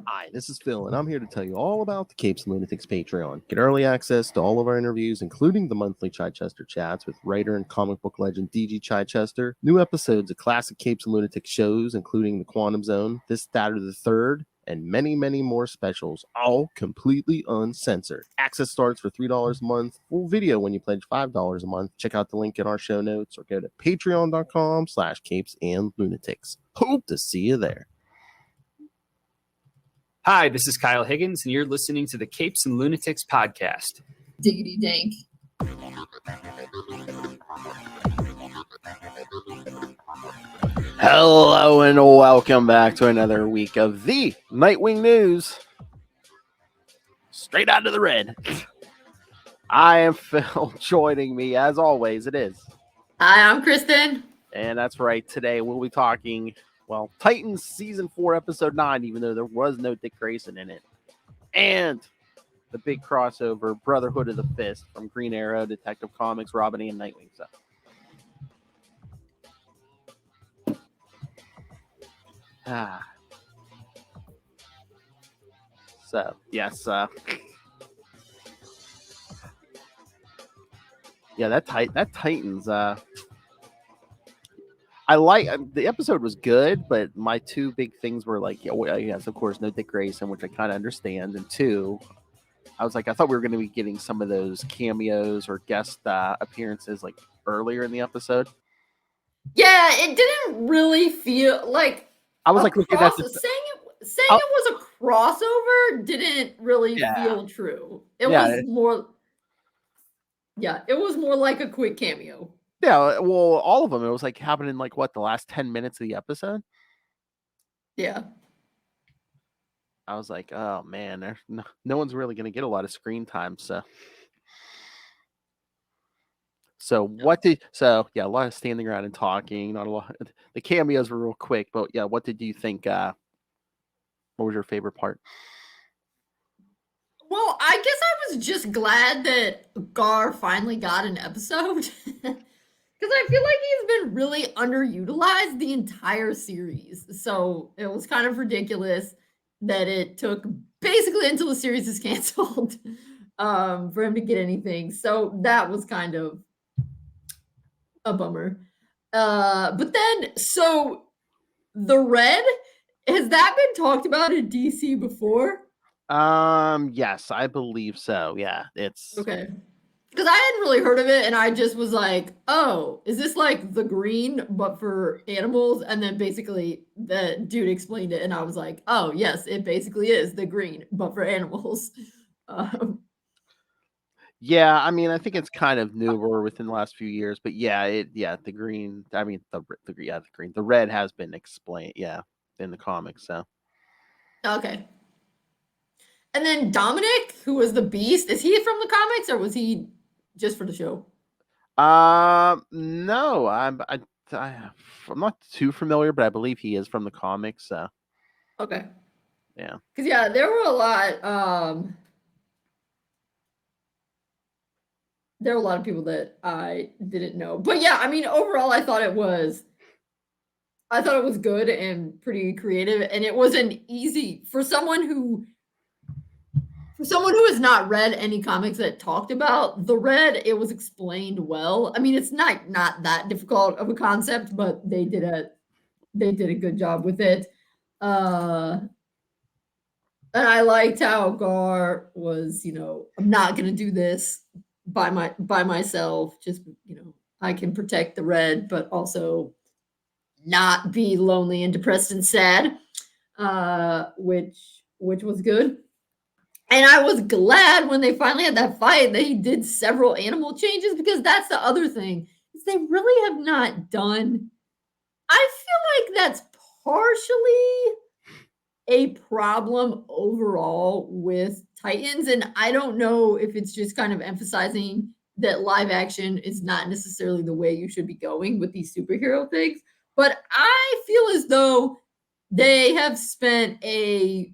Hi, this is Phil, and I'm here to tell you all about the Capes and Lunatics Patreon. Get early access to all of our interviews, including the monthly Chichester chats with writer and comic book legend DG Chichester, new episodes of classic Capes and Lunatics shows, including The Quantum Zone, This, That, or the Third, and many, many more specials, all completely uncensored. Access starts for $3 a month, full video when you pledge $5 a month. Check out the link in our show notes or go to patreon.com/capesandlunatics. Hope to see you there. Hi, this is Kyle Higgins, and you're listening to the Capes and Lunatics podcast. Diggity dank. Hello and welcome back to another week of the Nightwing news. Straight out of the red. I am Phil. Joining me, as always, it is. Hi, I'm Kristen. And that's right. Today we'll be talking, well, Titans Season 4, Episode 9, even though there was no Dick Grayson in it. And the big crossover, Brotherhood of the Fist from Green Arrow, Detective Comics, Robin and Nightwing stuff. So, yes. Yeah, that Titans. I like the episode was good, but my two big things were like, yes, of course, no Dick Grayson, which I kind of understand, and two, I was like, I thought we were going to be getting some of those cameos or guest appearances like earlier in the episode. Yeah, it didn't really feel like I was like looking at saying it was a crossover didn't really feel true. It was more. Yeah, it was more like a quick cameo. Yeah, well, all of them. It was like happening like the last 10 minutes of the episode. Yeah. I was like, oh man, no one's really going to get a lot of screen time. So a lot of standing around and talking. Not a lot. The cameos were real quick, but yeah, what did you think? What was your favorite part? Well, I guess I was just glad that Gar finally got an episode. Because I feel like he's been really underutilized the entire series. So it was kind of ridiculous that it took basically until the series is canceled for him to get anything. So that was kind of a bummer. But then, so the Red, has that been talked about in DC before? Yes, I believe so. Yeah, it's okay. Because I hadn't really heard of it, and I just was like, oh, is this like the Green, but for animals? And then basically the dude explained it, and I was like, oh, yes, it basically is the Green, but for animals. Yeah, I mean, I think it's kind of newer within the last few years, but the Green, I mean, the Green, the Red has been explained, in the comics, so. Okay. And then Dominic, who was the Beast, is he from the comics, or was he just for the show? No, I'm not too familiar, but I believe he is from the comics. So. Okay. Yeah. Because there were a lot. There were a lot of people that I didn't know, but yeah, I mean, overall, I thought it was good and pretty creative, and it wasn't easy for someone who has not read any comics that talked about the Red. It was explained well. I mean, it's not that difficult of a concept, but they did a good job with it. And I liked how Gar was, I'm not gonna do this by myself. Just I can protect the Red, but also not be lonely and depressed and sad, which was good. And I was glad when they finally had that fight that he did several animal changes, because that's the other thing, is they really have not done. I feel like that's partially a problem overall with Titans, and I don't know if it's just kind of emphasizing that live action is not necessarily the way you should be going with these superhero things, but I feel as though they have spent a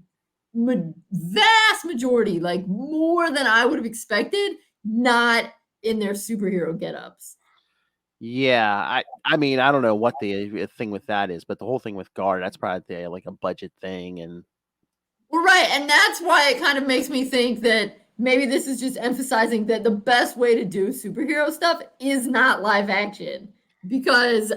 vast majority, like more than I would have expected, not in their superhero get-ups. Yeah, I mean, I don't know what the thing with that is, but the whole thing with Gar, that's probably like a budget thing, and Well, right, and that's why it kind of makes me think that maybe this is just emphasizing that the best way to do superhero stuff is not live action. Because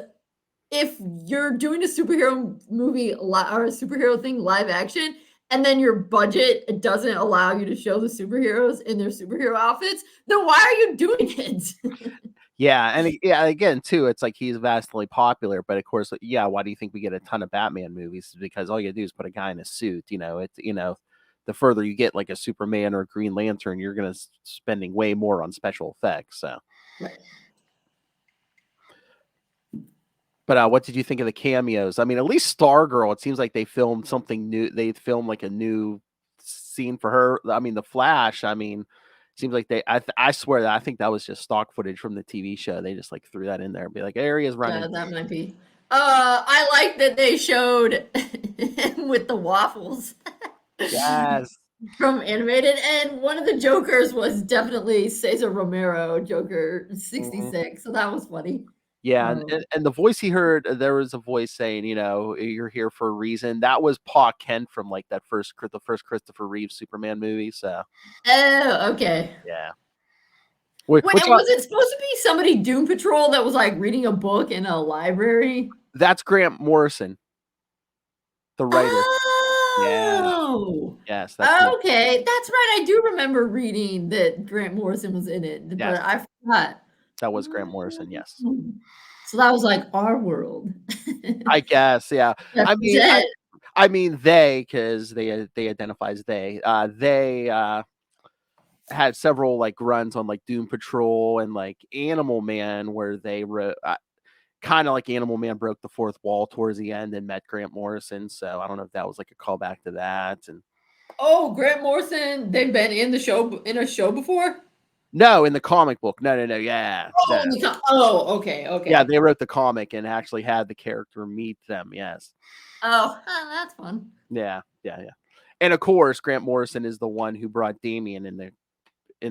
if you're doing a superhero movie or a superhero thing live action, and then your budget doesn't allow you to show the superheroes in their superhero outfits, then why are you doing it? Yeah, and again too, it's like he's vastly popular, but of course, yeah, why do you think we get a ton of Batman movies? Because all you do is put a guy in a suit. The further you get like a Superman or a Green Lantern, you're gonna spending way more on special effects. So, Right. but what did you think of the cameos? I mean, at least Stargirl, it seems like they filmed something new. They filmed like a new scene for her. I mean, the Flash. I mean, seems like I swear that I think that was just stock footage from the TV show. They just like threw that in there and be like, there he is running. Yeah, that might be. I like that they showed him with the waffles. Yes. From animated, and one of the Jokers was definitely Cesar Romero, Joker 66. So that was funny. Yeah, and the voice he heard, there was a voice saying, you're here for a reason. That was Pa Kent from like the first Christopher Reeve Superman movie. So, oh, okay. yeah. Wait, and was it supposed to be somebody Doom Patrol that was like reading a book in a library? That's Grant Morrison, the writer. Oh, yeah. Yes. Okay, that's right. I do remember reading that Grant Morrison was in it, but Yes. I forgot. That was Grant Morrison. Yes. So that was like our world. I guess. Yeah. That's I mean they, because they identify as they. They had several like runs on like Doom Patrol and like Animal Man, where they wrote kind of like Animal Man broke the fourth wall towards the end and met Grant Morrison. So I don't know if that was like a callback to that. And Grant Morrison, they've been in a show before? No, in the comic book. No. Yeah. Okay. Yeah, they wrote the comic and actually had the character meet them. Yes. Oh, that's fun. Yeah. And of course, Grant Morrison is the one who brought Damian in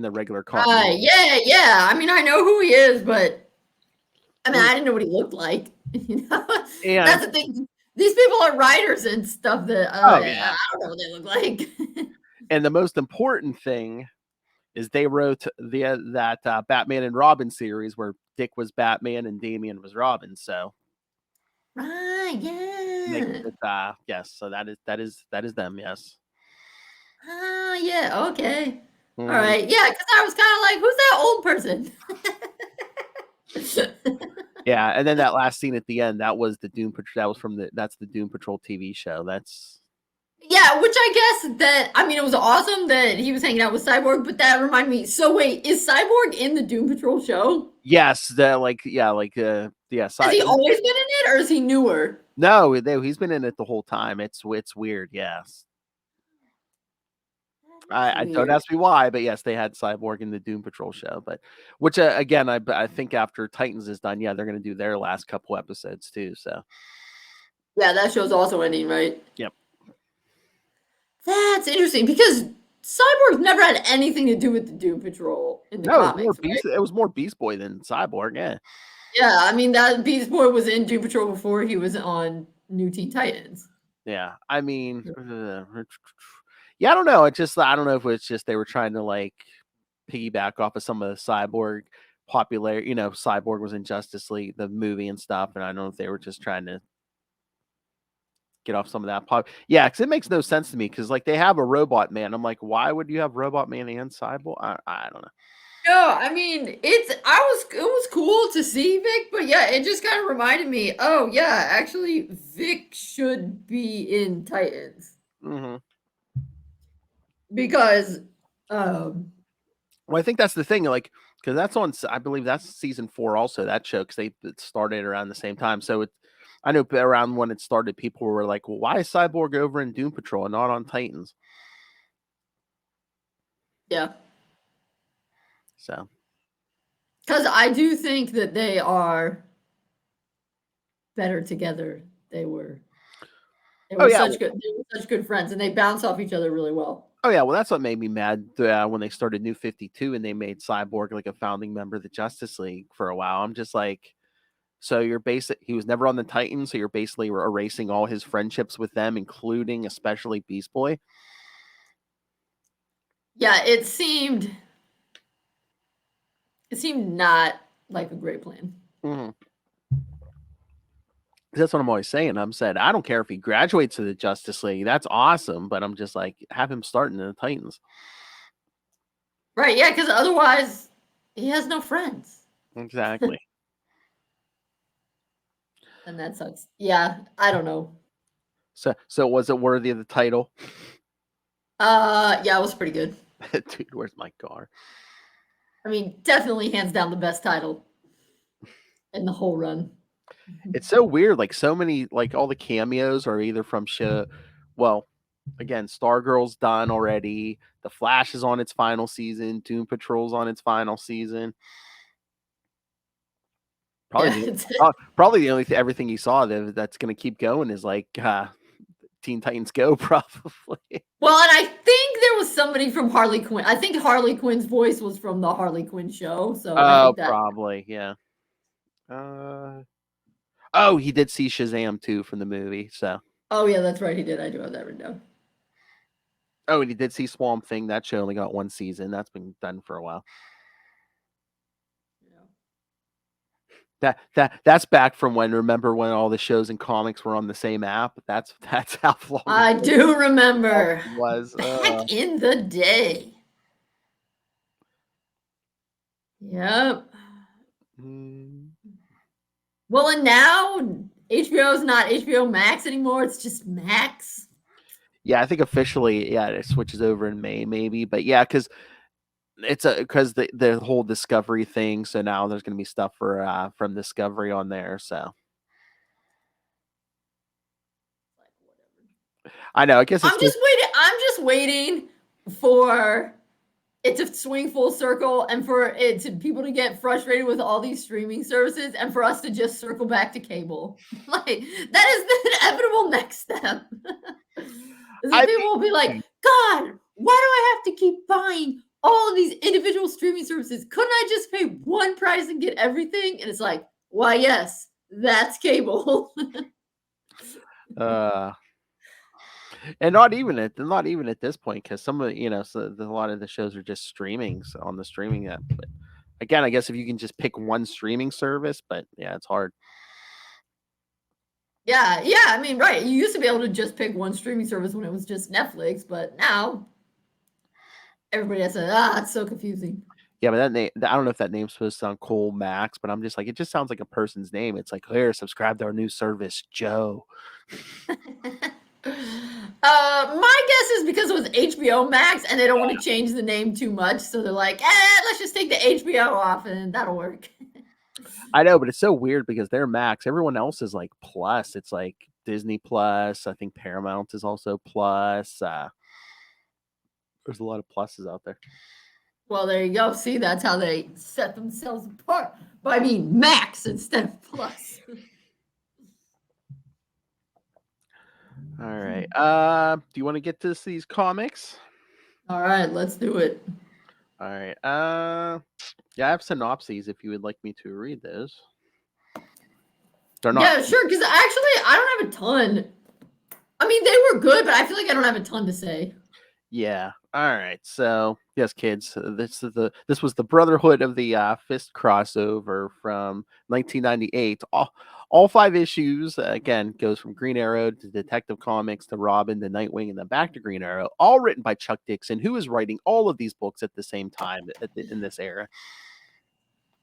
the regular comic. Yeah. I mean, I know who he is, but I mean, I didn't know what he looked like. That's the thing. These people are writers and stuff that I don't know what they look like. And the most important thing is they wrote that Batman and Robin series where Dick was Batman and Damian was Robin. So, right, yeah. Yes. So that is them. Yes. Yeah. Okay. All right. Yeah, because I was kind of like, who's that old person? Yeah, and then that last scene at the end, that was the Doom Patrol. That's the Doom Patrol TV show. Yeah, which I guess it was awesome that he was hanging out with Cyborg, but that reminded me. So wait, is Cyborg in the Doom Patrol show? Yes, Has he always been in it, or is he newer? No, he's been in it the whole time. It's weird. Yes. I don't ask me why, but yes, they had Cyborg in the Doom Patrol show. But which again, I think after Titans is done, yeah, they're going to do their last couple episodes too. So yeah, that show's also ending, right? Yep. That's interesting because Cyborg never had anything to do with the Doom Patrol in the comics. It was more Beast Boy than Cyborg. Yeah. Yeah, I mean that Beast Boy was in Doom Patrol before he was on New Teen Titans. Yeah, I mean, yeah, I don't know. I don't know if it's just they were trying to like piggyback off of some of the Cyborg popularity. Cyborg was in Justice League, the movie and stuff, and I don't know if they were just trying to get off some of that pop. Yeah, because it makes no sense to me. Because like they have a Robot Man, I'm like, why would you have Robot Man and Cyborg? I don't know. No, I mean it was cool to see Vic, but yeah, it just kind of reminded me. Oh yeah, actually, Vic should be in Titans because. Well, I think that's the thing, like, because that's on. I believe that's season 4 also. That show because it started around the same time. So I know around when it started, people were like, "Well, why is Cyborg over in Doom Patrol and not on Titans?" Yeah. So, because I do think that they are better together. They were such good friends, and they bounce off each other really well. Oh yeah, well that's what made me mad when they started New 52 and they made Cyborg like a founding member of the Justice League for a while. I'm just like, So he was never on the Titans, so you're basically erasing all his friendships with them, including especially Beast Boy. Yeah, it seemed not like a great plan. Mm-hmm. That's what I'm always saying. I'm saying I don't care if he graduates to the Justice League. That's awesome, but I'm just like, have him starting in the Titans. Right, yeah, because otherwise he has no friends. Exactly. And that sucks. Yeah, I don't know. So was it worthy of the title? Yeah, it was pretty good. Dude, where's my Gar? I mean, definitely hands down the best title in the whole run. It's so weird. Like so many, like all the cameos are either from well, again, Stargirl's done already. The Flash is on its final season. Doom Patrol's on its final season. Probably, probably the only everything you saw that's going to keep going is like Teen Titans Go, probably. Well, and I think there was somebody from Harley Quinn. I think Harley Quinn's voice was from the Harley Quinn show. So I think that probably, yeah. Oh, he did see Shazam too from the movie. So. Oh yeah, that's right. He did. I do have that written down. Oh, and he did see Swamp Thing. That show only got one season. That's been done for a while. That's back from when. Remember when all the shows and comics were on the same app? That's how long. I do remember. It was back in the day. Yep. Well, and now HBO is not HBO Max anymore. It's just Max. Yeah, I think officially, yeah, it switches over in May, maybe. But yeah, because because the whole Discovery thing. So now there's going to be stuff for from Discovery on there. So I know. I guess I'm just waiting for it to swing full circle and for it to people to get frustrated with all these streaming services and for us to just circle back to cable. Like that is the inevitable next step. People will be like, God, why do I have to keep buying all of these individual streaming services? Couldn't I just pay one price and get everything? And it's like, why, yes, that's cable. And not even at this point, because some of a lot of the shows are just streaming on the streaming app. But again, I guess if you can just pick one streaming service, but yeah, it's hard. Yeah. I mean, right. You used to be able to just pick one streaming service when it was just Netflix, but now everybody has it's so confusing. Yeah, but that name, I don't know if that name's supposed to sound cool, Max, but I'm just like, it just sounds like a person's name. It's like, here, subscribe to our new service, Joe. My guess is because it was HBO Max and they don't want to change the name too much. So they're like, let's just take the HBO off and that'll work. I know, but it's so weird because they're Max. Everyone else is like Plus. It's like Disney Plus. I think Paramount is also Plus. There's a lot of pluses out there. Well, there you go. See, that's how they set themselves apart. But I mean, Max instead of Plus. All right. Do you want to get to these comics? All right, let's do it. All right. Yeah, I have synopses if you would like me to read those. They're not. Yeah, sure. Because actually, I don't have a ton. I mean, they were good, but I feel like I don't have a ton to say. Yeah. All right. So yes, kids, this was the Brotherhood of the Fist crossover from 1998. All 5 issues again goes from Green Arrow to Detective Comics to Robin to Nightwing and then back to Green Arrow. All written by Chuck Dixon, who is writing all of these books at the same time in this era.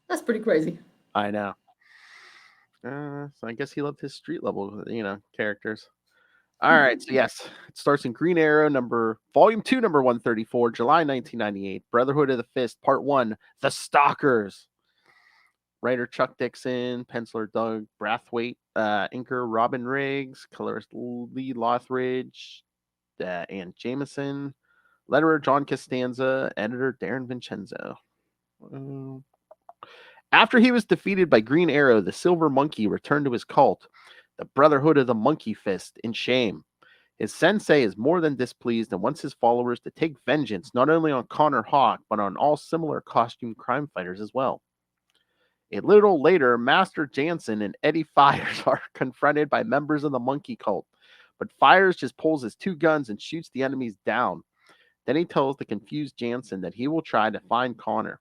That's pretty crazy. I know. So I guess he loved his street level, characters. All right, so yes, it starts in Green Arrow Volume 2, number 134, July 1998. Brotherhood of the Fist, Part 1, The Stalkers. Writer Chuck Dixon, penciler Doug Brathwaite, inker Robin Riggs, colorist Lee Lothridge, and Jameson, letterer John Costanza, editor Darren Vincenzo. After he was defeated by Green Arrow, the Silver Monkey returned to his cult, the Brotherhood of the Monkey Fist, in shame. His sensei is more than displeased and wants his followers to take vengeance not only on Connor Hawk, but on all similar costume crime fighters as well. A little later, Master Jansen and Eddie Fires are confronted by members of the monkey cult, but Fires just pulls his 2 guns and shoots the enemies down. Then he tells the confused Jansen that he will try to find Connor.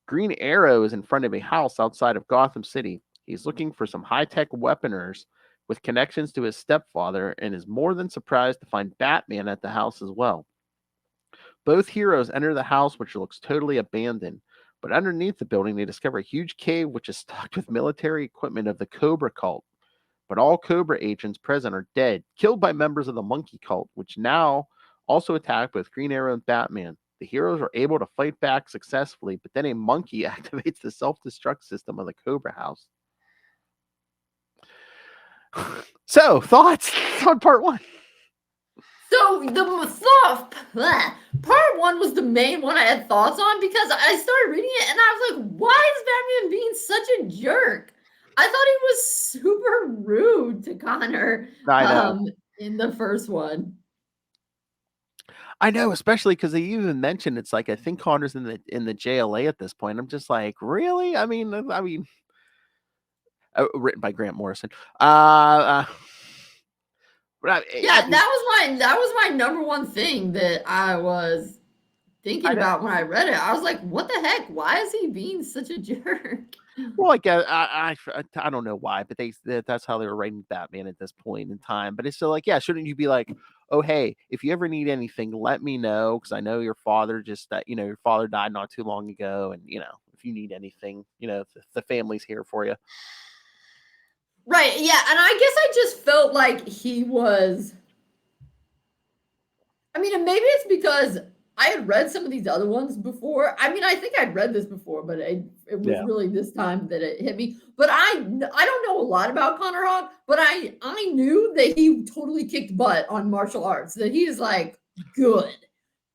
Green Arrow is in front of a house outside of Gotham City. He's looking for some high-tech weaponers with connections to his stepfather and is more than surprised to find Batman at the house as well. Both heroes enter the house, which looks totally abandoned. But underneath the building, they discover a huge cave which is stocked with military equipment of the Cobra cult. But all Cobra agents present are dead, killed by members of the Monkey cult, which now also attack both Green Arrow and Batman. The heroes are able to fight back successfully, but then a monkey activates the self-destruct system of the Cobra house. So, thoughts on part 1? So the part 1 was the main one I had thoughts on because I started reading it and I was like, why is Batman being such a jerk? I thought he was super rude to Connor I know. in the first one. I know, especially because they even mentioned it's like I think Connor's in the JLA at this point. I'm just like, really? I mean, written by Grant Morrison. But Yeah, that was my number one thing that I was thinking about when I read it. I was like, what the heck? Why is he being such a jerk? Well, like I don't know why, but that's how they were writing Batman at this point in time. But it's still like, yeah, shouldn't you be like, oh hey, if you ever need anything, let me know because I know your father your father died not too long ago, and if you need anything, the family's here for you. Right, yeah, and I guess I just felt like he was. I mean, and maybe it's because I had read some of these other ones before. I mean, I think I'd read this before, but it was really this time that it hit me. But I don't know a lot about Connor Hawk, but I knew that he totally kicked butt on martial arts. That he is like good.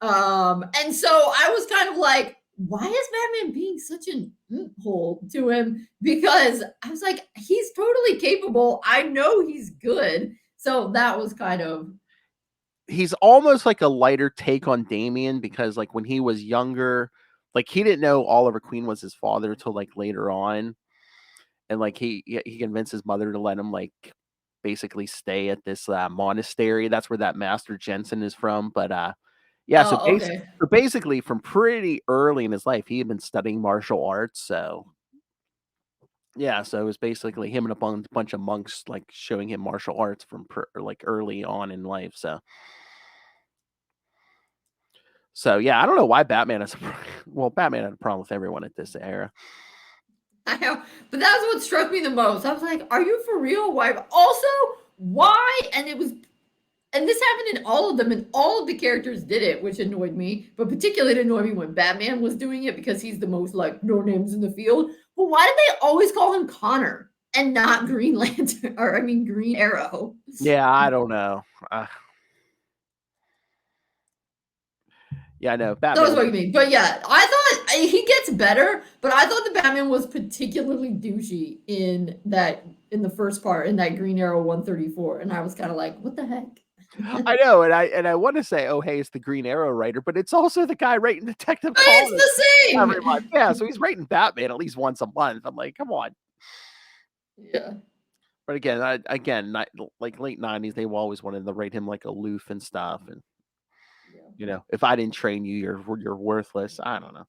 And so I was kind of like, why is Batman being such an hole to him? Because I was like, he's totally capable. I know he's good. So that was kind of. He's almost like a lighter take on Damian because like when he was younger, like he didn't know Oliver Queen was his father until like later on. And like he convinced his mother to let him like basically stay at this monastery. That's where that Master Jensen is from. But yeah, so Oh, okay. basically from pretty early in his life, he had been studying martial arts. So yeah, so it was basically him and a bunch of monks like showing him martial arts from like early on in life. So yeah, I don't know why Batman is. Well, Batman had a problem with everyone at this era. I know, but that's what struck me the most. I was like, "Are you for real? Why?" Also, why? And this happened in all of them, and all of the characters did it, which annoyed me. But particularly it annoyed me when Batman was doing it because he's the most like no names in the field. But why did they always call him Connor and not Green Lantern or I mean Green Arrow? Yeah, I don't know. Yeah, I know. That was what you mean. But yeah, I thought he gets better, but I thought the Batman was particularly douchey in the first part, in that Green Arrow 134. And I was kind of like, what the heck? I know, and I want to say, oh hey, it's the Green Arrow writer, but it's also the guy writing Detective But Comics it's the same. every month. Yeah, so he's writing Batman at least once a month. I'm like, come on. Yeah. But like late '90s, they always wanted to write him like aloof and stuff, and if I didn't train you, you're worthless. I don't know.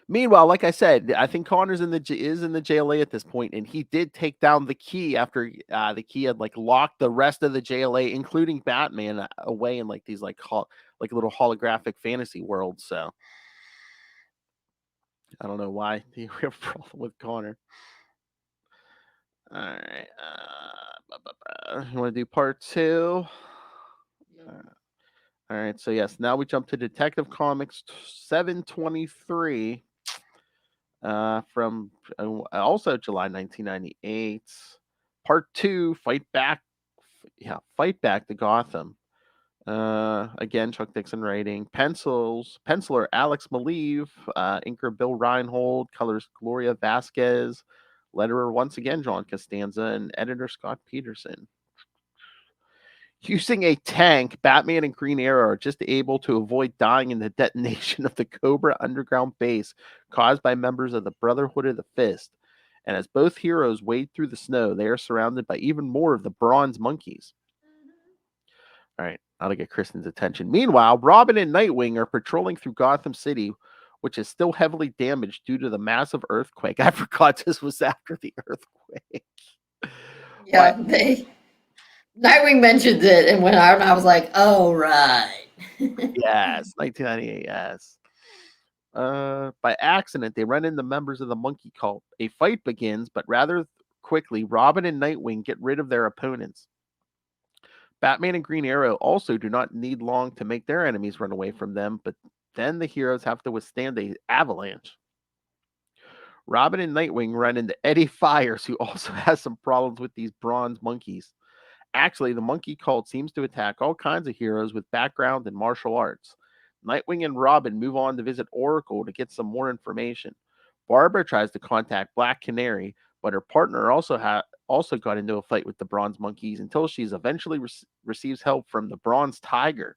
Meanwhile, like I said, I think Connor's in the JLA at this point, and he did take down the key after the key had like locked the rest of the JLA, including Batman, away in like these like little holographic fantasy worlds. So I don't know why we have a problem with Connor. All right, you want to do part 2? All right, so yes, now we jump to Detective Comics 723. From also July 1998. Part 2, Fight Back to Gotham. Again, Chuck Dixon writing. Penciler Alex Maleev, inker Bill Reinhold, colors Gloria Vasquez, letterer once again John Costanza, and editor Scott Peterson. Using a tank, Batman and Green Arrow are just able to avoid dying in the detonation of the Cobra underground base caused by members of the Brotherhood of the Fist. And as both heroes wade through the snow, they are surrounded by even more of the bronze monkeys. All right, now to get Kristen's attention. Meanwhile, Robin and Nightwing are patrolling through Gotham City, which is still heavily damaged due to the massive earthquake. I forgot this was after the earthquake. Yeah, Nightwing mentioned it and went out, and I was like, "Oh right." Yes, 1998. Yes. By accident, they run into members of the monkey cult. A fight begins, but rather quickly, Robin and Nightwing get rid of their opponents. Batman and Green Arrow also do not need long to make their enemies run away from them, but then the heroes have to withstand a avalanche. Robin and Nightwing run into Eddie Fires, who also has some problems with these bronze monkeys. Actually, the monkey cult seems to attack all kinds of heroes with background in martial arts. Nightwing and Robin move on to visit Oracle to get some more information. Barbara tries to contact Black Canary, but her partner also got into a fight with the bronze monkeys until she's eventually receives help from the bronze tiger.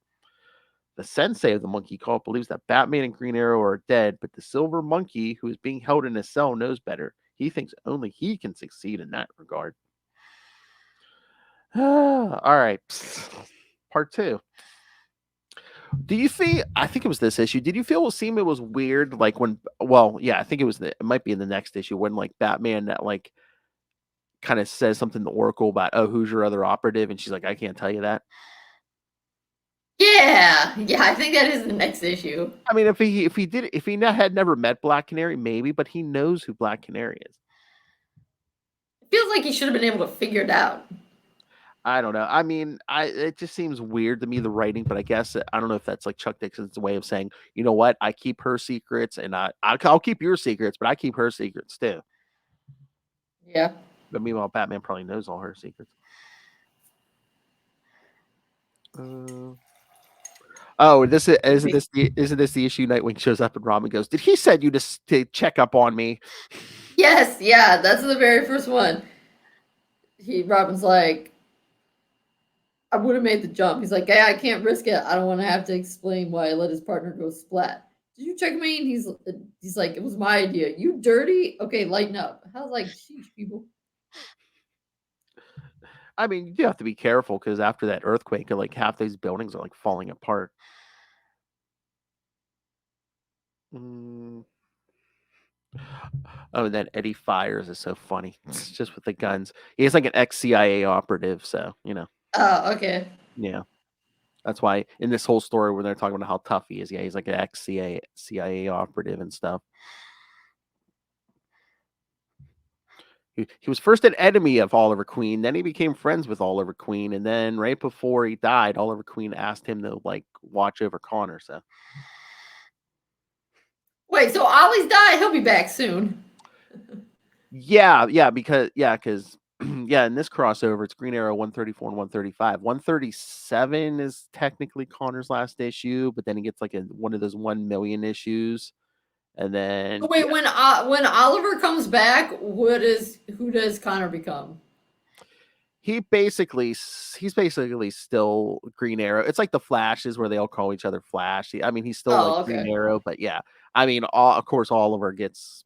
The sensei of the monkey cult believes that Batman and Green Arrow are dead, but the silver monkey, who is being held in a cell, knows better. He thinks only he can succeed in that regard. All right. Part 2. Do you see? I think it was this issue. Did you seem it was weird? Like when, well, yeah, I think it might be in the next issue when like Batman that like kind of says something to Oracle about, oh, who's your other operative? And she's like, I can't tell you that. Yeah, I think that is the next issue. I mean, if he had never met Black Canary, maybe, but he knows who Black Canary is. It feels like he should have been able to figure it out. I don't know. I mean, it just seems weird to me, the writing, but I guess I don't know if that's like Chuck Dixon's way of saying, you know what, I keep her secrets and I'll keep your secrets, but I keep her secrets too. Yeah. But meanwhile, Batman probably knows all her secrets. Oh, isn't this the issue? Nightwing shows up and Robin goes, "Did he send you to check up on me?" Yes, yeah, that's the very first one. Robin's like, I would have made the jump. He's like, hey, I can't risk it. I don't want to have to explain why I let his partner go splat. Did you check me? And he's like, it was my idea. You dirty? Okay, lighten up. I was like, sheesh, people. I mean, you do have to be careful because after that earthquake, like half these buildings are like falling apart. Oh, and then Eddie Fires is so funny. It's just with the guns. He's like an ex-CIA operative, so you know. Oh, okay. Yeah, that's why in this whole story where they're talking about how tough he is, yeah, he's like an ex-CIA operative and stuff. He was first an enemy of Oliver Queen, then he became friends with Oliver Queen, and then right before he died, Oliver Queen asked him to like watch over Connor. So wait, so Ollie's died. He'll be back soon. yeah, because yeah, in this crossover, it's Green Arrow 134 and 135. 137 is technically Connor's last issue, but then he gets like one of those 1 million issues, and then So wait, when Oliver comes back, who does Connor become? he's basically still Green Arrow. It's like the Flashes where they all call each other Flash. I mean, he's still like Green Arrow, but yeah, I mean, of course, Oliver gets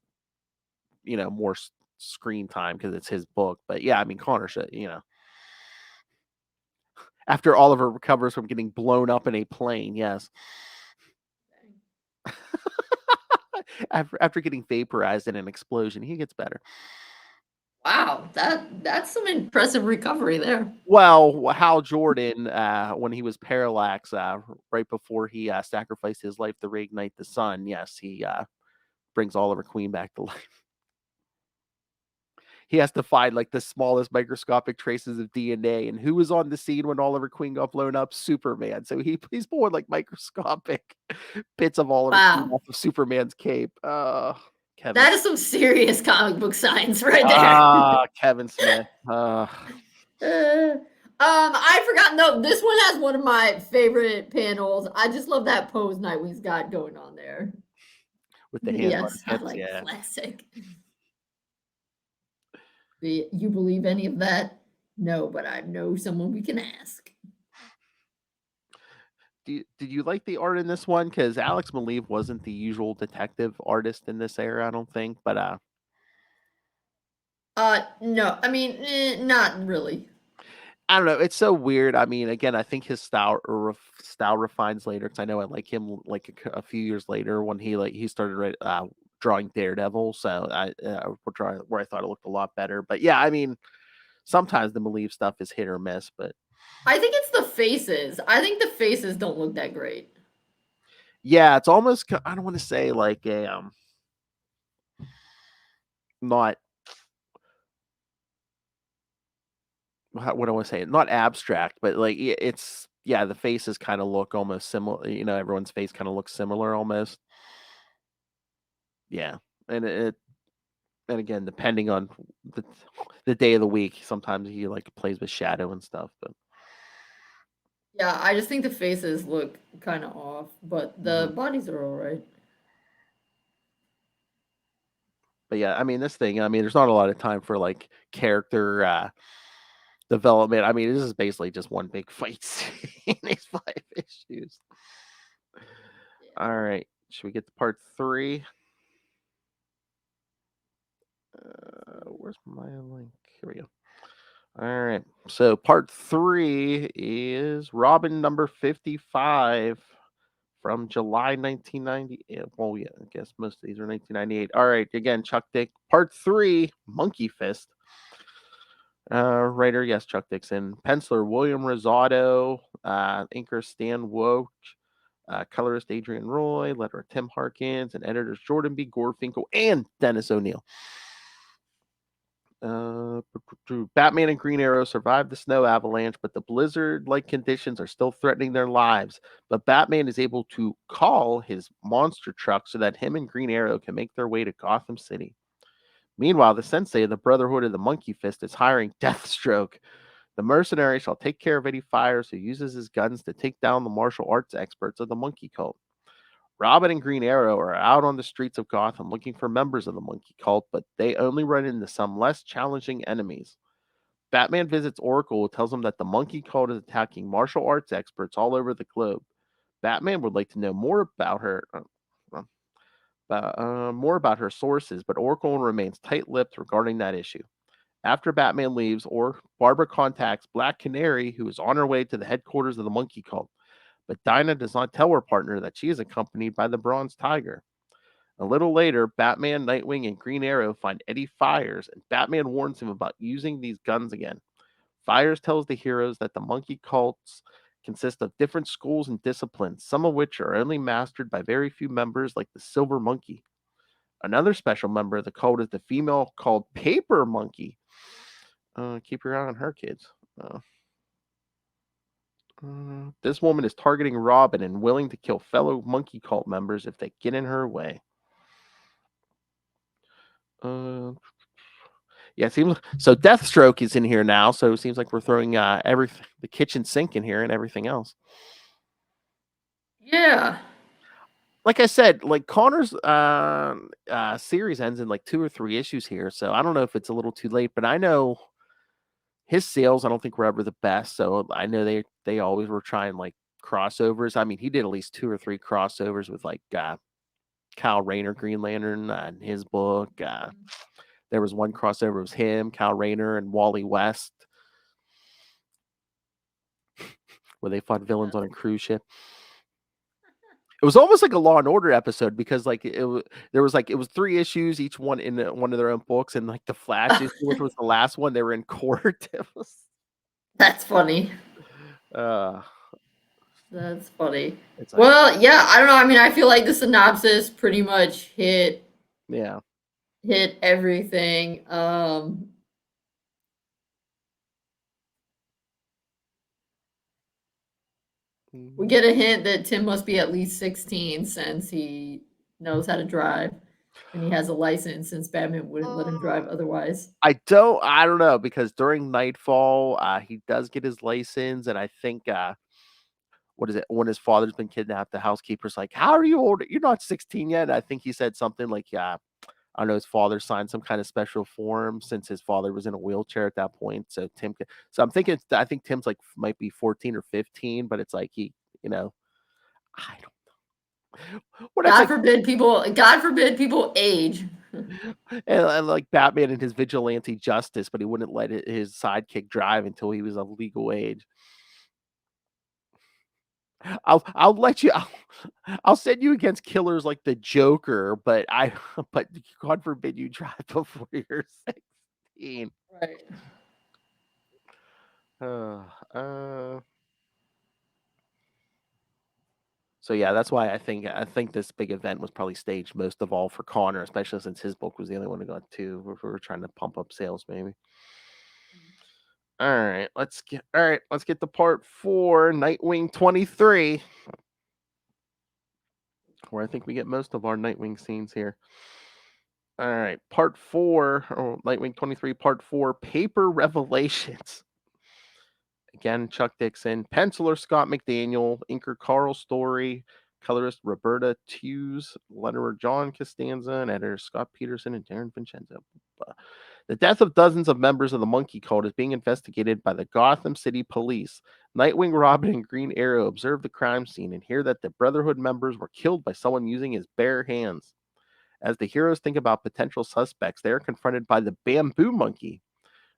more screen time because it's his book. But yeah, I mean, Connor should, after Oliver recovers from getting blown up in a plane, yes. After getting vaporized in an explosion, he gets better. Wow, that's some impressive recovery there. Well, Hal Jordan, when he was Parallax, right before he sacrificed his life to reignite the sun, yes, he brings Oliver Queen back to life. He has to find like the smallest microscopic traces of DNA. And who was on the scene when Oliver Queen got blown up? Superman. So he's pulling like microscopic bits of Oliver Queen off of Superman's cape. Kevin. That is some serious comic book science right there. Kevin Smith. I forgot. No, this one has one of my favorite panels. I just love that pose Nightwing's got going on there. With the hands on I hips, like yeah. classic. You believe any of that? No, but I know someone we can ask. did you like the art in this one? Because Alex Maleev wasn't the usual detective artist in this era, I don't think. But No, I mean, not really. I don't know. It's so weird. I mean, again, I think his style refines later because I know I like him like a few years later when he started drawing Daredevil. So where I thought it looked a lot better. But yeah, I mean, sometimes the Maleev stuff is hit or miss. But I think it's the faces. I think the faces don't look that great. yeah, it's almost I don't want to say like a not what do I want to say? Not abstract, but like it's yeah, the faces kind of look almost similar. You know, everyone's face kind of looks similar almost. Yeah, and and again, depending on the the day of the week, sometimes he like plays with shadow and stuff. Yeah, I just think the faces look kind of off, but Mhm. the bodies are all right. But yeah, I mean, this thing. I mean, there's not a lot of time for like character development. I mean, this is basically just one big fight scene in these 5 issues. Yeah. All right, should we get to part 3? Where's my link? Here we go. All right. So part 3 is Robin number 55 from July 1990. Well, yeah, I guess most of these are 1998. All right. Again, Chuck Dick. Part 3, Monkey Fist. Writer, yes, Chuck Dixon. Penciler, William Rosado. Inker, Stan Woke. Colorist, Adrian Roy. Letterer, Tim Harkins. And editors, Jordan B. Gorfinkel and Dennis O'Neill. Batman and Green Arrow survive the snow avalanche, but the blizzard-like conditions are still threatening their lives. But Batman is able to call his monster truck so that him and Green Arrow can make their way to Gotham City. Meanwhile, the sensei of the Brotherhood of the Monkey Fist is hiring Deathstroke. The mercenary shall take care of any fires who uses his guns to take down the martial arts experts of the Monkey Cult. Robin and Green Arrow are out on the streets of Gotham looking for members of the Monkey Cult, but they only run into some less challenging enemies. Batman visits Oracle, who tells him that the Monkey Cult is attacking martial arts experts all over the globe. Batman would like to know more about her sources, but Oracle remains tight-lipped regarding that issue. After Batman leaves, Barbara contacts Black Canary, who is on her way to the headquarters of the Monkey Cult. But Dinah does not tell her partner that she is accompanied by the Bronze Tiger. A little later, Batman, Nightwing, and Green Arrow find Eddie Fires, and Batman warns him about using these guns again. Fires tells the heroes that the monkey cults consist of different schools and disciplines, some of which are only mastered by very few members, like the Silver Monkey. Another special member of the cult is the female called Paper Monkey. Keep your eye on her, kids. This woman is targeting Robin and willing to kill fellow monkey cult members if they get in her way. Yeah, it seems so. Deathstroke is in here now, so it seems like we're throwing everything, the kitchen sink in here, and everything else. Yeah. Like I said, like Connor's series ends in like 2 or 3 issues here, so I don't know if it's a little too late, but I know his sales I don't think were ever the best, so I know they always were trying like crossovers. I mean, he did at least 2 or 3 crossovers with like Kyle Rayner Green Lantern in his book. There was one crossover, it was him, Kyle Rayner, and Wally West, where they fought villains on a cruise ship. It was almost like a Law and Order episode because like it was 3 issues, each one in one of their own books, and like the Flash issue, which was the last one, they were in court. That's funny. uh, That's funny. it's like Well, yeah, I don't know. I mean, I feel like the synopsis pretty much yeah. hit everything. We get a hint that Tim must be at least 16 since he knows how to drive and he has a license since Batman wouldn't let him drive otherwise. I don't know because during Nightfall, he does get his license, and I think what is it? When his father's been kidnapped, the housekeeper's like, "How are you old? You're not 16 yet." And I think he said something like, "Yeah, I don't know." His father signed some kind of special form since his father was in a wheelchair at that point. So so I'm thinking, I think Tim's like might be 14 or 15, but it's like he, you know, I don't know. What if, God like, forbid people age. and like Batman and his vigilante justice, but he wouldn't let his sidekick drive until he was of legal age. I'll let you. I'll send you against killers like the Joker, but but God forbid you drive before you're 16. Right. So yeah, that's why I think this big event was probably staged most of all for Connor, especially since his book was the only one who got 2. We were trying to pump up sales, maybe. All right, let's get to part 4, Nightwing 23, where I think we get most of our Nightwing scenes here. All right, part 4, Nightwing 23, part 4, Paper Revelations. Again, Chuck Dixon, penciler Scott McDaniel, inker Carl Story, colorist Roberta Tews, letterer John Costanza, and editor Scott Peterson and Darren Vincenzo. The death of dozens of members of the Monkey Cult is being investigated by the Gotham City Police. Nightwing, Robin, and Green Arrow observe the crime scene and hear that the Brotherhood members were killed by someone using his bare hands. As the heroes think about potential suspects, they are confronted by the Bamboo Monkey.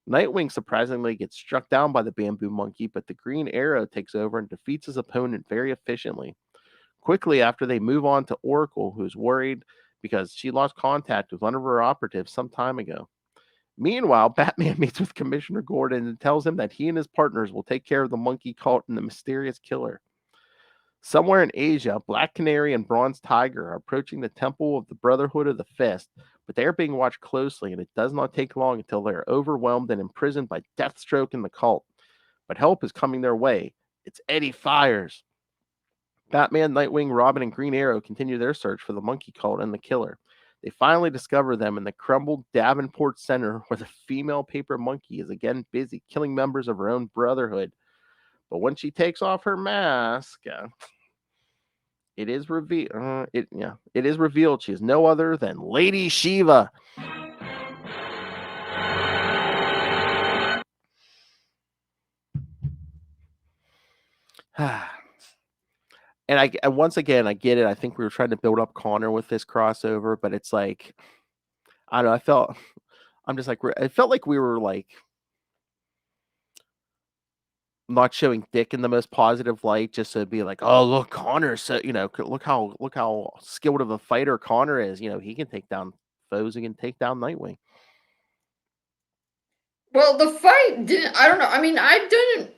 Nightwing surprisingly gets struck down by the Bamboo Monkey, but the Green Arrow takes over and defeats his opponent very efficiently. Quickly after, they move on to Oracle, who's worried because she lost contact with one of her operatives some time ago. Meanwhile, Batman meets with Commissioner Gordon and tells him that he and his partners will take care of the Monkey Cult and the mysterious killer. Somewhere in Asia, Black Canary and Bronze Tiger are approaching the temple of the Brotherhood of the Fist, but they are being watched closely, and it does not take long until they are overwhelmed and imprisoned by Deathstroke and the cult. But help is coming their way. It's Eddie Fires. Batman, Nightwing, Robin, and Green Arrow continue their search for the Monkey Cult and the killer. They finally discover them in the crumbled Davenport Center, where the female paper monkey is again busy killing members of her own Brotherhood. But when she takes off her mask, it is revealed. It is revealed she is no other than Lady Shiva. And once again, I get it. I think we were trying to build up Connor with this crossover, but it's like, I don't know. It felt like we were like not showing Dick in the most positive light, just to be like, oh look, Connor. So look how skilled of a fighter Connor is. He can take down foes. He can take down Nightwing. Well, the fight didn't. I don't know. I mean, I didn't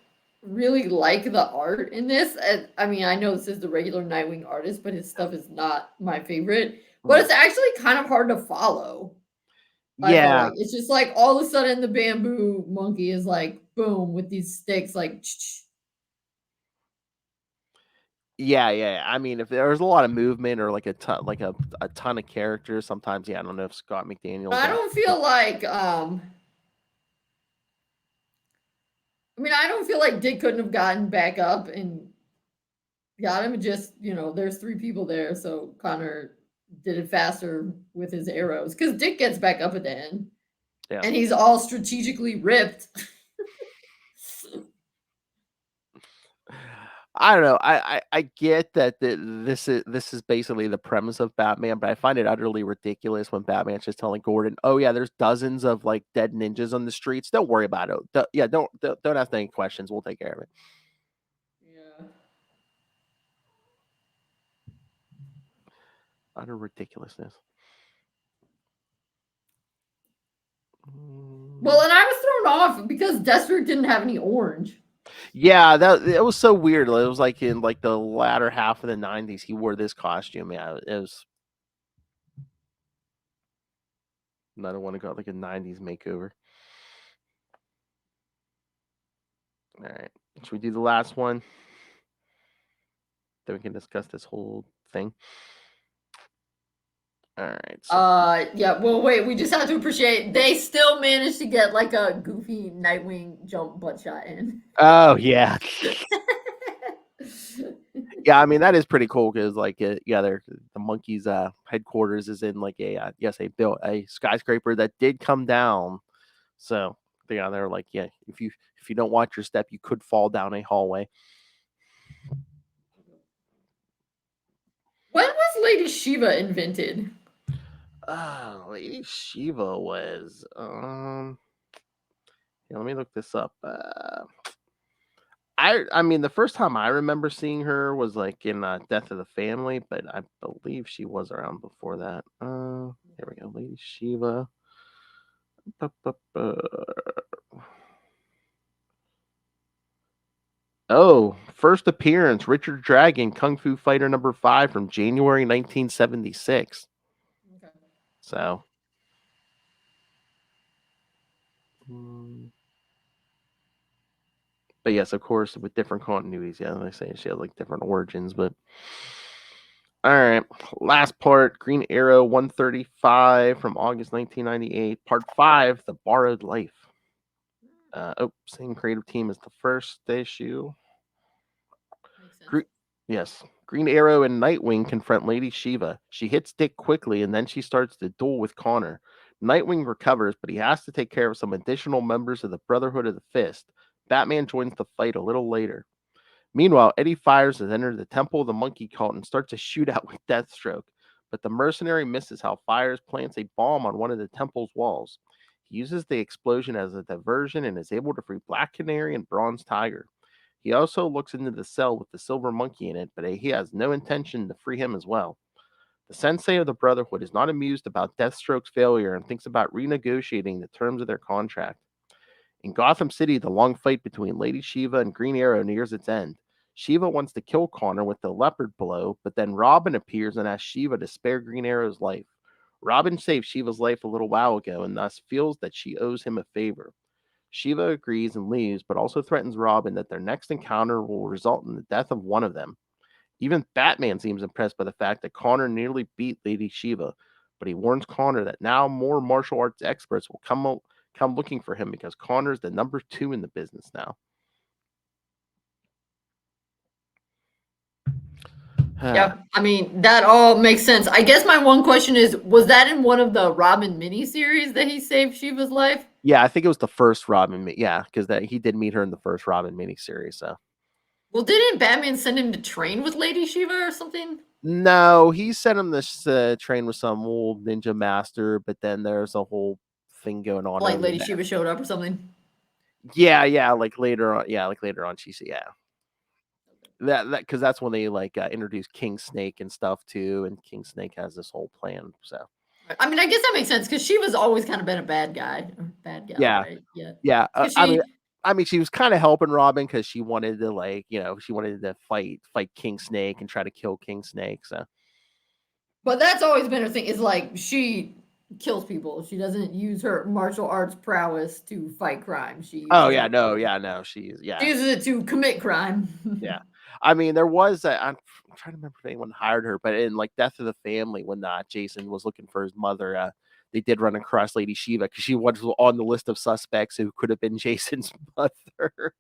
really like the art in this. I mean, I know this is the regular Nightwing artist, but his stuff is not my favorite. But it's actually kind of hard to follow. I feel Yeah. like it's just like all of a sudden the bamboo monkey is like boom with these sticks, like. Yeah. I mean, if there's a lot of movement or like a ton of characters, sometimes I don't know if Scott McDaniel. I don't feel like I mean, I don't feel like Dick couldn't have gotten back up and got him. Just there's 3 people there, so Connor did it faster with his arrows because Dick gets back up at the end, and he's all strategically ripped. I don't know. I get that this is basically the premise of Batman, but I find it utterly ridiculous when Batman's just telling Gordon, "Oh yeah, there's dozens of like dead ninjas on the streets. Don't worry about it. Don't ask any questions. We'll take care of it." Yeah. Utter ridiculousness. Well, and I was thrown off because Deathstroke didn't have any orange. Yeah, it was so weird. It was like in like the latter half of the 90s, he wore this costume. Yeah, it was another one that got like a 90s makeover. All right. Should we do the last one? Then we can discuss this whole thing. All right. So. Yeah. Well, wait. We just have to appreciate they still managed to get like a goofy Nightwing jump butt shot in. Oh yeah. Yeah, I mean that is pretty cool because like the monkeys headquarters is in like they built a skyscraper that did come down. So they're like, yeah, if you don't watch your step, you could fall down a hallway. Lady Shiva invented? Lady Shiva was let me look this up. I mean, the first time I remember seeing her was like in Death of the Family, but I believe she was around before that. Here we go, Lady Shiva. Oh, first appearance, Richard Dragon, Kung Fu Fighter #5 from January 1976. Okay. So, but yes, of course, with different continuities. Yeah, like I say, she has like different origins, but all right. Last part, Green Arrow 135 from August 1998, Part 5, The Borrowed Life. Same creative team as the first issue. Makes sense. Yes. Green Arrow and Nightwing confront Lady Shiva. She hits Dick quickly, and then she starts to duel with Connor. Nightwing recovers, but he has to take care of some additional members of the Brotherhood of the Fist. Batman joins the fight a little later. Meanwhile, Eddie Fires has entered the Temple of the Monkey Cult and starts a shootout with Deathstroke, but the mercenary misses how Fires plants a bomb on one of the temple's walls. He uses the explosion as a diversion and is able to free Black Canary and Bronze Tiger. He also looks into the cell with the silver monkey in it, but he has no intention to free him as well. The sensei of the Brotherhood is not amused about Deathstroke's failure and thinks about renegotiating the terms of their contract. In Gotham City, the long fight between Lady Shiva and Green Arrow nears its end. Shiva wants to kill Connor with the leopard blow, but then Robin appears and asks Shiva to spare Green Arrow's life. Robin saved Shiva's life a little while ago and thus feels that she owes him a favor. Shiva agrees and leaves, but also threatens Robin that their next encounter will result in the death of one of them. Even Batman seems impressed by the fact that Connor nearly beat Lady Shiva, but he warns Connor that now more martial arts experts will come looking for him because Connor's the number 2 in the business now. Yeah, I mean, that all makes sense. I guess my one question is, was that in one of the Robin miniseries that he saved Shiva's life? Yeah, I think it was the first Robin. Yeah, because that he did meet her in the first Robin miniseries. So, Well, didn't Batman send him to train with Lady Shiva or something? no, he sent him to train with some old ninja master, but then there's a whole thing going on Like over Lady there. Shiva showed up or something? Yeah, like later on. Yeah, like later on, she yeah. That because that's when they like introduced King Snake and stuff too, and King Snake has this whole plan. So I mean, I guess that makes sense because Shiva's always kind of been a bad guy or bad gal, yeah, right? Yeah, yeah. because she. I mean, she was kind of helping Robin because she wanted to like she wanted to fight King Snake and try to kill King Snake. So But that's always been her thing. Is like she kills people. She doesn't use her martial arts prowess to fight crime. She oh uses it. no, she's She uses it to commit crime. yeah. I mean, there was I'm trying to remember if anyone hired her, but in like Death of the Family, when Jason was looking for his mother, they did run across Lady Shiva because she was on the list of suspects who could have been Jason's mother.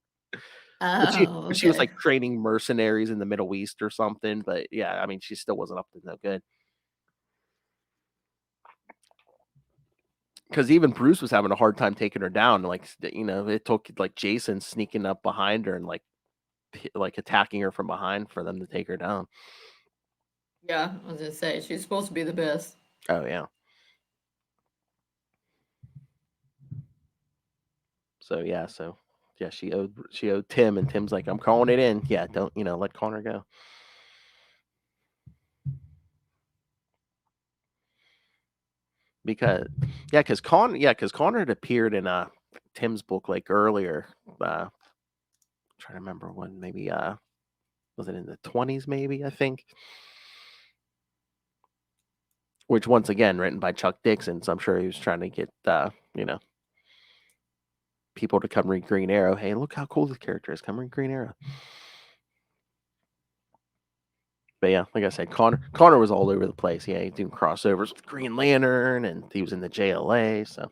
Oh, She was okay. like training mercenaries in the Middle East or something. But yeah, I mean, she still wasn't up to no good. Because even Bruce was having a hard time taking her down. Like it took like Jason sneaking up behind her and like attacking her from behind for them to take her down. Yeah, I was gonna say she's supposed to be the best. Oh yeah. So yeah, she owed Tim, and Tim's like, I'm calling it in. Yeah, don't let Connor go. Because Connor had appeared in Tim's book like earlier. Trying to remember when, maybe was it in the 20s, maybe, I think. Which once again written by Chuck Dixon, so I'm sure he was trying to get people to come read Green Arrow. Hey, look how cool this character is. Come read Green Arrow. But yeah, like I said, Connor was all over the place. Yeah, he doing crossovers with Green Lantern, and he was in the JLA. So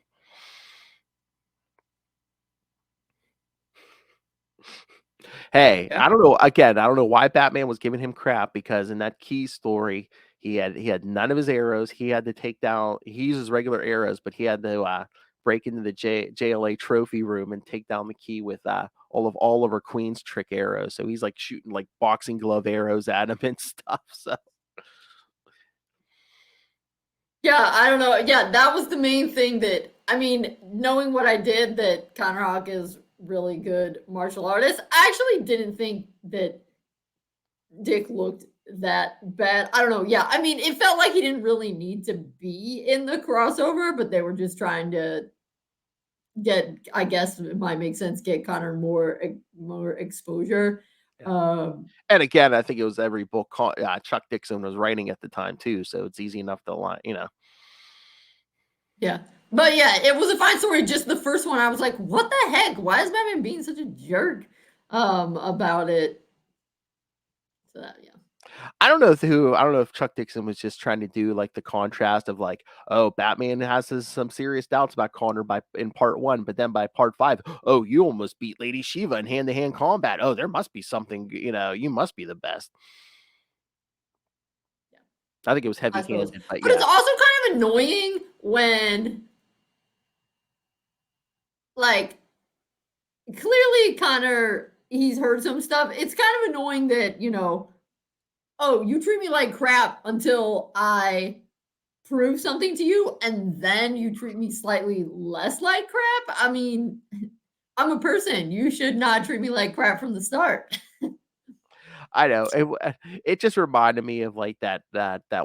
hey, Yeah. I don't know. Again, I don't know why Batman was giving him crap, because in that Key story, he had none of his arrows. He had to take down. He uses regular arrows, but he had to break into the JLA trophy room and take down the Key with all of Oliver Queen's trick arrows. So he's like shooting like boxing glove arrows at him and stuff. So Yeah, I don't know. Yeah, that was the main thing that, I mean, knowing what I did, that Connor Hawk is really good martial artist. I actually didn't think that Dick looked that bad. I don't know. Yeah, I mean, it felt like he didn't really need to be in the crossover, but they were just trying to get, I guess it might make sense, get Connor more exposure. Yeah. Um, And again, I think it was every book Chuck Dixon was writing at the time too, so it's easy enough to line, yeah. But yeah, it was a fine story. Just the first one, I was like, what the heck? Why is Batman being such a jerk about it? So that, yeah. I don't know if Chuck Dixon was just trying to do like the contrast of like, oh, Batman has some serious doubts about Connor in part 1, but then by part 5, oh, you almost beat Lady Shiva in hand-to-hand combat. Oh, there must be something, you must be the best. Yeah. I think it was I suppose. heavy-handed, but But it's yeah. also kind of annoying when, like, clearly Connor, he's heard some stuff. It's kind of annoying that, oh, you treat me like crap until I prove something to you, and then you treat me slightly less like crap. I mean, I'm a person. You should not treat me like crap from the start. I know. It just reminded me of like that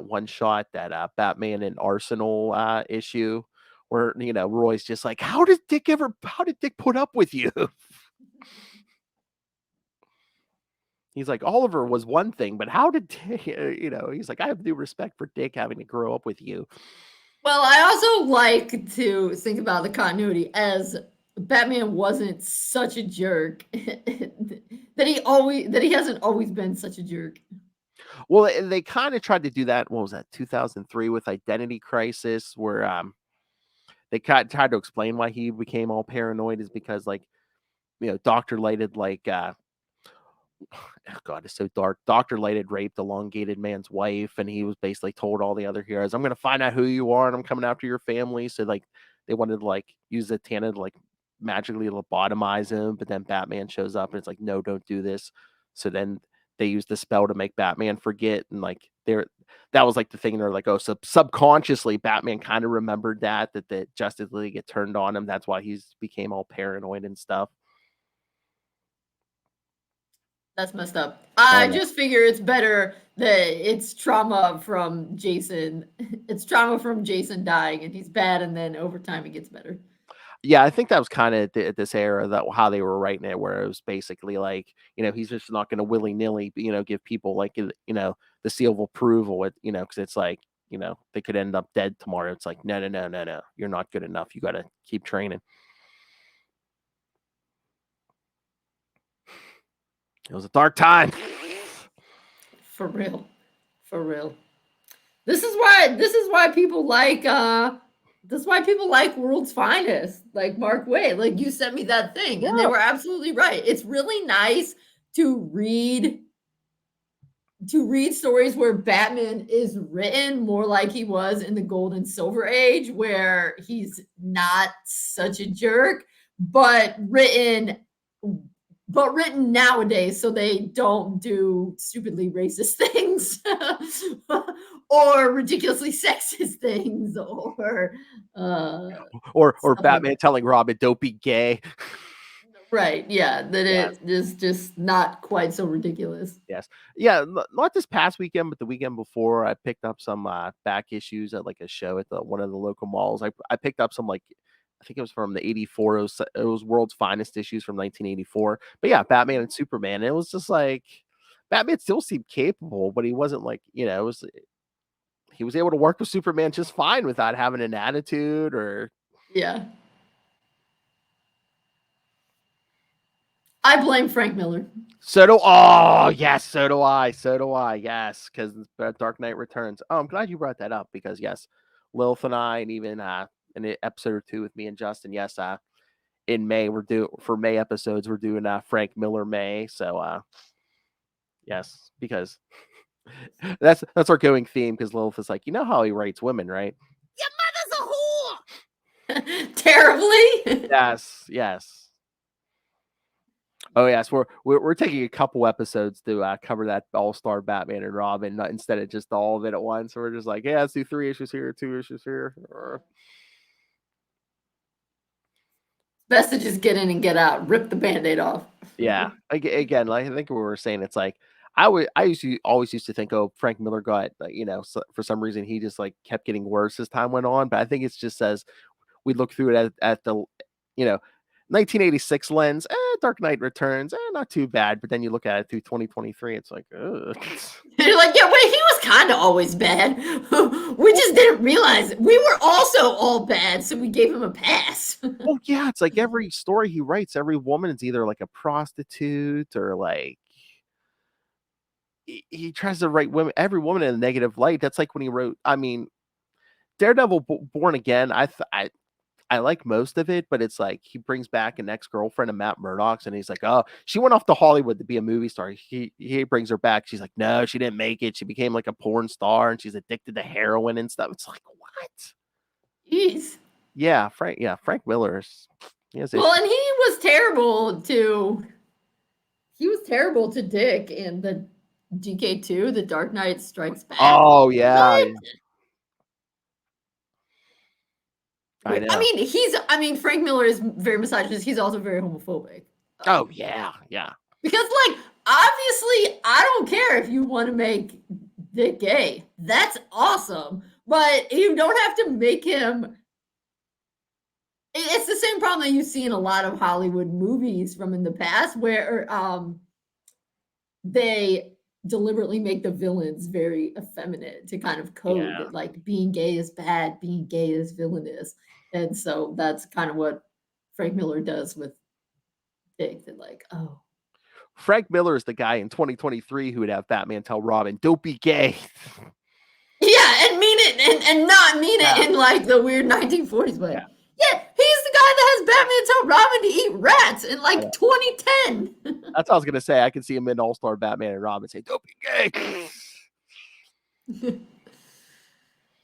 one shot that Batman and Arsenal issue where Roy's just like, how did Dick put up with you? He's like, Oliver was one thing, but how did he's like, I have new respect for Dick having to grow up with you. Well, I also like to think about the continuity as Batman wasn't such a jerk that he hasn't always been such a jerk. Well, they kind of tried to do that. What was that? 2003 with Identity Crisis, where they tried to explain why he became all paranoid is because like Doctor Light had like oh God, it's so dark. Dr. Light had raped elongated man's wife, and he was basically told all the other heroes, I'm gonna find out who you are and I'm coming after your family. So like they wanted to like use the Tana to like magically lobotomize him, but then Batman shows up and it's like, no, don't do this. So then they use the spell to make Batman forget, and like that was like the thing. They're like, oh, so subconsciously Batman kind of remembered that the Justice League get turned on him. That's why he's became all paranoid and stuff. That's messed up. I I know. just figure it's better that it's trauma from Jason. It's trauma from Jason dying, and he's bad, and then over time it gets better. Yeah, I think that was kind of this era that how they were writing it, where it was basically like, he's just not going to willy nilly, give people like, the seal of approval. Because it's like, they could end up dead tomorrow. It's like, no, no, no, no, no, you're not good enough. You got to keep training. It was a dark time. For real. For real. This is why people like World's Finest, like Mark Waid. Like, you sent me that thing, and they Yeah. were absolutely right. It's really nice to read stories where Batman is written more like he was in the Gold and Silver Age, where he's not such a jerk, but written nowadays so they don't do stupidly racist things or ridiculously sexist things or Or stuff like Batman that. telling Robin, don't be gay. Right, yeah, that Yes. it is just not quite so ridiculous. Yes. Yeah, not this past weekend, but the weekend before, I picked up some back issues at like a show at one of the local malls. I picked up some like I think it was from the 84. It was World's Finest issues from 1984. But yeah, Batman and Superman. It was just like Batman still seemed capable, but he wasn't like, he was able to work with Superman just fine without having an attitude or Yeah. I blame Frank Miller. Oh yes, so do I, yes, because Dark Knight Returns. Oh, I'm glad you brought that up because yes, Lilith and I, and even in an episode or two with me and Justin, yes, in May for May episodes we're doing Frank Miller May, so yes, because that's our going theme because Lilith is like, you know how he writes women, right? Terribly. Yes, yes. Oh yes, we're taking a couple episodes to cover that All-Star Batman and Robin, not instead of just all of it at once. We're just like, yeah, let's do 3 issues here, 2 issues here. Best to just get in and get out, rip the Band-Aid off. Yeah. Again, like I think we were saying, it's like always used to think, oh, Frank Miller got, for some reason he just like kept getting worse as time went on. But I think it's just as we look through it at the, 1986 lens, Dark Knight Returns, not too bad. But then you look at it through 2023, it's like, ugh. You're like, yeah, wait, he was kind of always bad. We just didn't realize it. We were also all bad, so we gave him a pass. Oh yeah, it's like every story he writes, every woman is either like a prostitute or like he tries to write every woman in a negative light. That's like when he wrote, Daredevil Born Again. I like most of it, but it's like he brings back an ex-girlfriend of Matt Murdock's, and he's like, oh, she went off to Hollywood to be a movie star. He brings her back. She's like, no, she didn't make it. She became like a porn star, and she's addicted to heroin and stuff. It's like, what? Jeez. Yeah, Frank Miller. Well, and he was terrible to Dick in the DK2, The Dark Knight Strikes Back. Oh yeah. I mean, Frank Miller is very misogynist. He's also very homophobic. Oh yeah. Because, like, obviously, I don't care if you want to make Dick gay. That's awesome. But you don't have to make him. It's the same problem that you see in a lot of Hollywood movies from in the past, where they deliberately make the villains very effeminate to kind of code that, like, being gay is bad, being gay is villainous. And so that's kind of what Frank Miller does with Dick. That, like, oh. Frank Miller is the guy in 2023 who would have Batman tell Robin, don't be gay. Yeah, and mean it, and not mean it in, like, the weird 1940s way. Yeah, he's the guy that has Batman tell Robin to eat rats in, like, 2010. That's what I was going to say. I can see him in All-Star Batman and Robin say, don't be gay.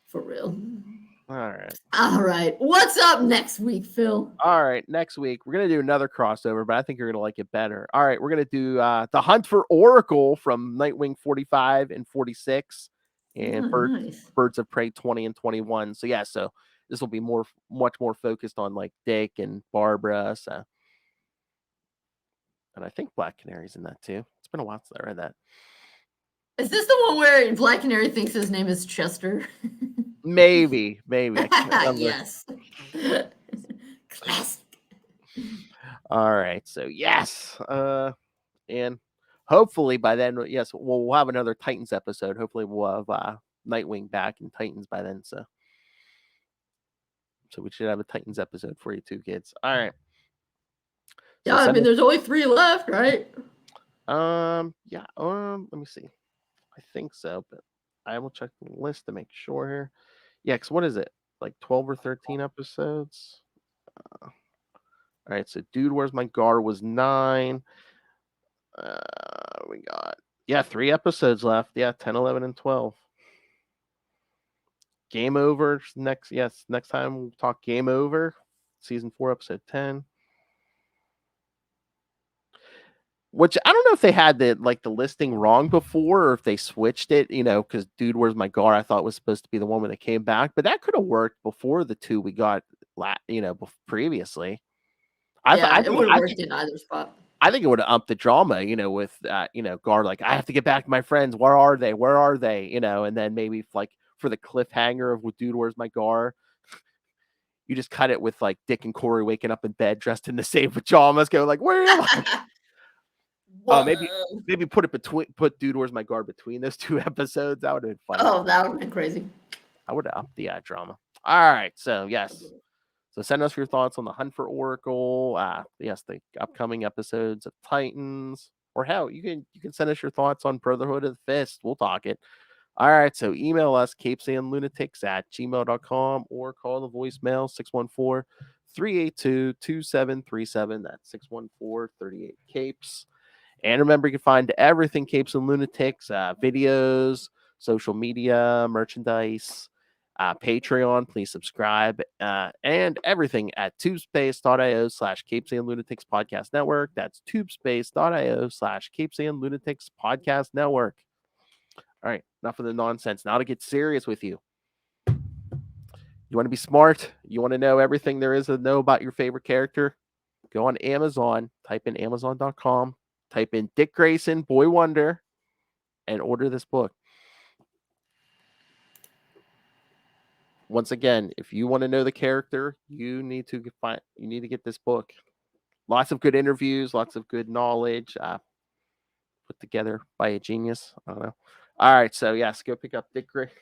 For real. All right. What's up next week, Phil? All right. Next week, we're going to do another crossover, but I think you're going to like it better. All right. We're going to do The Hunt for Oracle from Nightwing 45 and 46 and Birds of Prey 20 and 21. So, yeah. So this will be much more focused on like Dick and Barbara. So, and I think Black Canary's in that too. It's been a while since I read that. Is this the one where Black Canary thinks his name is Chester? Maybe. I can't yes. Classic. All right. So yes. And hopefully by then, yes, we'll have another Titans episode. Hopefully we'll have Nightwing back in Titans by then. So we should have a Titans episode for you too, kids. All right. So I mean, there's only 3 left, right? Yeah. Let me see. I think so, but I will check the list to make sure here. Yeah, because what is it? Like 12 or 13 episodes? All right, so Dude, Where's My Gar was 9. We got, 3 episodes left. Yeah, 10, 11, and 12. Game Over next. Yes, next time we'll talk Game Over. Season 4, episode 10. Which I don't know if they had the listing wrong before or if they switched it, because Dude, Where's My Gar? I thought was supposed to be the one that came back, but that could have worked before the 2 we got, previously. It would have worked in either spot. I think it would have upped the drama, with Gar, like, I have to get back to my friends. Where are they? Where are they? And then maybe like for the cliffhanger of Dude, Where's My Gar? You just cut it with like Dick and Corey waking up in bed dressed in the same pajamas, going like, where am I? Maybe put Dude, Where's My Gar between those 2 episodes. That would have been fun. Oh, that would have been crazy. I would have upped the drama. All right, so yes. So send us your thoughts on The Hunt for Oracle. Yes, the upcoming episodes of Titans, or hell, you can send us your thoughts on Brotherhood of the Fist. We'll talk it. All right, so email us CapesandLunatics@gmail.com or call the voicemail 614-382-2737. That's 614-38-CAPES. And remember, you can find everything Capes and Lunatics, videos, social media, merchandise, Patreon, please subscribe, and everything at tubespace.io/CapesandLunatics Podcast Network. That's tubespace.io/CapesandLunatics Podcast Network. All right, enough of the nonsense. Now to get serious with you. You want to be smart? You want to know everything there is to know about your favorite character? Go on Amazon, type in Amazon.com, type in Dick Grayson, Boy Wonder, and order this book. Once again, if you want to know the character, you need to get this book. Lots of good interviews, lots of good knowledge, put together by a genius. I don't know. All right, so yes, go pick up Dick Grayson.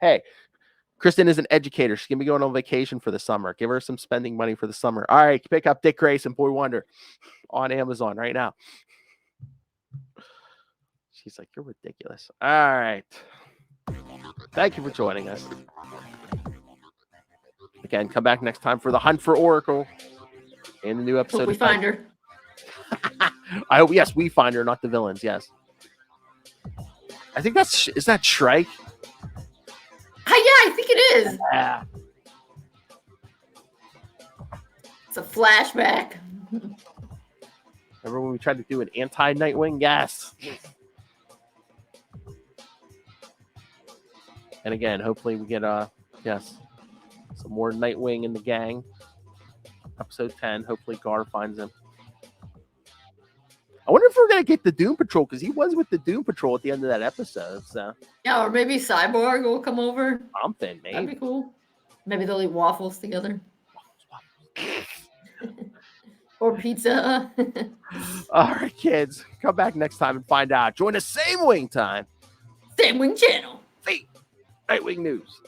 Hey, Kristen is an educator. She's going to be going on vacation for the summer. Give her some spending money for the summer. All right, pick up Dick Grayson, Boy Wonder on Amazon right now. She's like, you're ridiculous. All right. Thank you for joining us. Again, come back next time for the Hunt for Oracle and the new episode. Hope we find her. I hope, yes, we find her, not the villains. Yes. I think is that Shrike? Yeah, I think it is. Yeah. It's a flashback. Remember when we tried to do an anti-Nightwing? Yes. And again, hopefully we get some more Nightwing in the gang. Episode 10. Hopefully Gar finds him. I wonder if we're gonna get the Doom Patrol, because he was with the Doom Patrol at the end of that episode. So yeah, or maybe Cyborg will come over. Something, maybe. That'd be cool. Maybe they'll eat waffles together. Or pizza. All right, kids. Come back next time and find out. Join the same wing time. Same Wing channel. See, Nightwing News.